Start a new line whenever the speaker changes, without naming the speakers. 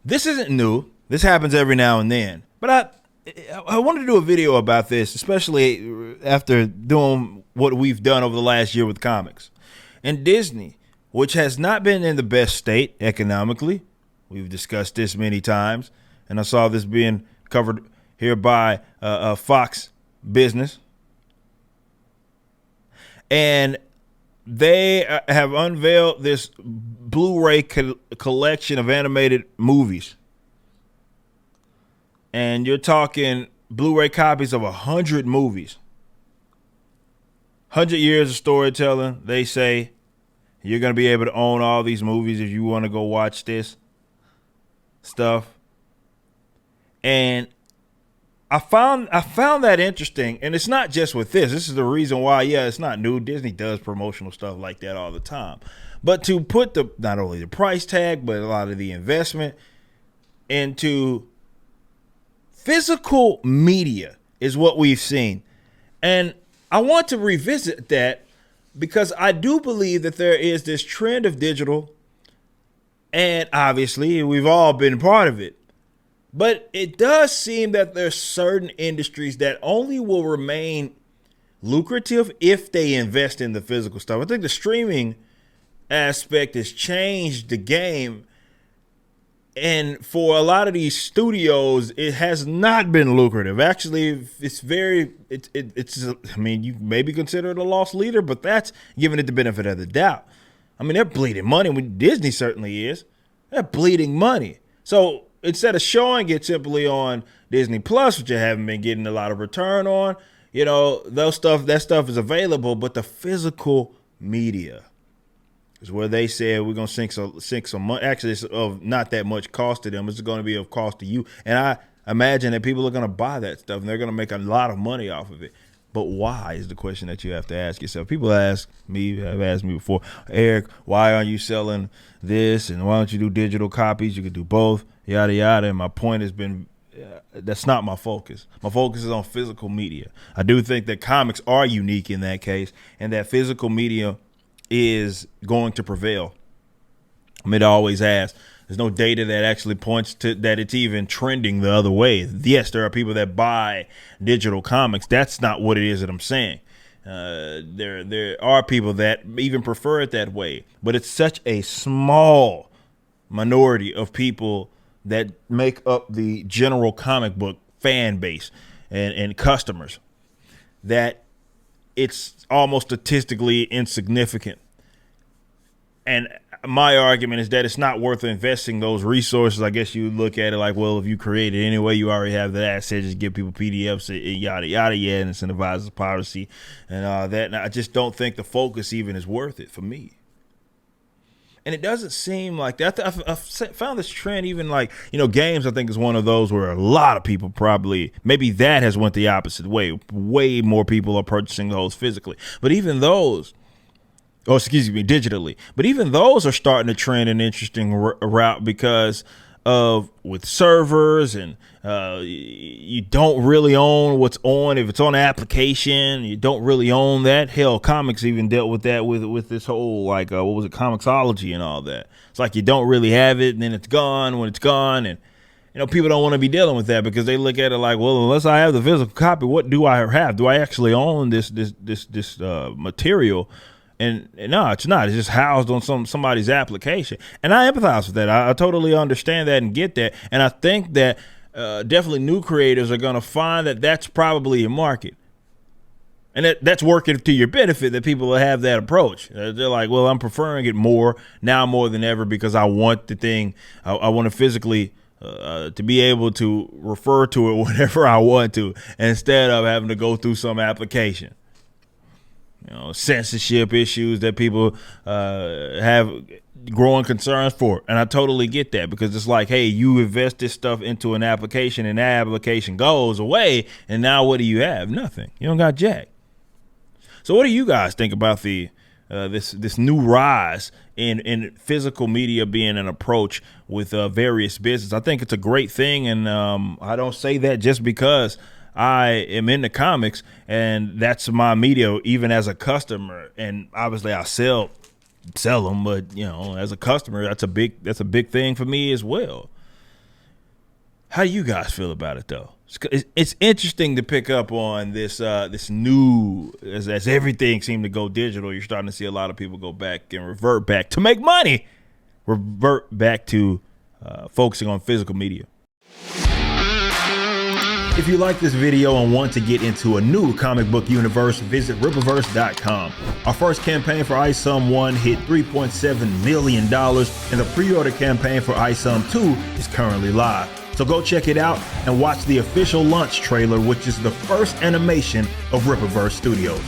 This isn't new. This happens every now and then. But I wanted to do a video about this, especially after doing what we've done over the last year with comics. And Disney, which has not been in the best state economically, we've discussed this many times, and I saw this being covered here by Fox Business. And they have unveiled this blu-ray collection of animated movies. And you're talking blu-ray copies of 100 movies. 100 years of storytelling. They say you're going to be able to own all these movies if you want to go watch this stuff. And I found that interesting, and it's not just with this. This is the reason why, it's not new. Disney does promotional stuff like that all the time. But to put not only the price tag, but a lot of the investment into physical media is what we've seen. And I want to revisit that because I do believe that there is this trend of digital, and obviously we've all been part of it. But it does seem that there's certain industries that only will remain lucrative if they invest in the physical stuff. I think the streaming aspect has changed the game. And for a lot of these studios, it has not been lucrative. Actually, it's I mean, you maybe consider it a lost leader, but that's giving it the benefit of the doubt. I mean, they're bleeding money. Disney certainly is. They're bleeding money. So instead of showing it simply on Disney Plus, which you haven't been getting a lot of return on, that stuff is available, but the physical media is where they said we're going to sink some money. Actually, it's of not that much cost to them. It's going to be of cost to you. And I imagine that people are going to buy that stuff and they're going to make a lot of money off of it. But why is the question that you have to ask yourself. People have asked me before, Eric, why aren't you selling this? And why don't you do digital copies? You could do both, yada, yada. And my point has been, that's not my focus. My focus is on physical media. I do think that comics are unique in that case, and that physical media is going to prevail. I mean, it always has. There's no data that actually points to that it's even trending the other way. Yes, there are people that buy digital comics. That's not what it is that I'm saying. There are people that even prefer it that way, but it's such a small minority of people that make up the general comic book fan base and customers that it's almost statistically insignificant. And my argument is that it's not worth investing those resources. I guess you look at it like, well, if you create it anyway, you already have that asset, just give people PDFs and yada, yada, and incentivizes piracy and all that. And I just don't think the focus even is worth it for me. And it doesn't seem like that. I've found this trend even like, games, I think is one of those where a lot of people maybe that has went the opposite way. Way more people are purchasing those physically. But even those, digitally. But even those are starting to trend an interesting route because of with servers and you don't really own what's on. If it's on an application, you don't really own that. Hell, comics even dealt with that with this whole Comixology and all that. It's like you don't really have it and then it's gone when it's gone. And people don't want to be dealing with that because they look at it like, well, unless I have the physical copy, what do I have? Do I actually own this material? And no, it's not. It's just housed on somebody's application. And I empathize with that. I totally understand that and get that. And I think that definitely new creators are going to find that that's probably a market. And that's working to your benefit that people will have that approach. They're like, well, I'm preferring it more than ever because I want the thing. I want to physically to be able to refer to it whenever I want to instead of having to go through some application. Censorship issues that people have growing concerns for. And I totally get that because it's like, hey, you invest this stuff into an application and that application goes away. And now what do you have? Nothing. You don't got jack. So what do you guys think about the this new rise in physical media being an approach with various business? I think it's a great thing. And I don't say that just because I am into comics and that's my media, even as a customer. And obviously I sell them, but as a customer, that's a big thing for me as well. How do you guys feel about it though? It's interesting to pick up on this this new as everything seemed to go digital. You're starting to see a lot of people go back and revert back to make money, revert back to focusing on physical media. If you like this video and want to get into a new comic book universe, visit Rippaverse.com. Our first campaign for ISOM 1 hit $3.7 million, and the pre-order campaign for ISOM 2 is currently live. So go check it out and watch the official launch trailer, which is the first animation of Rippaverse Studios.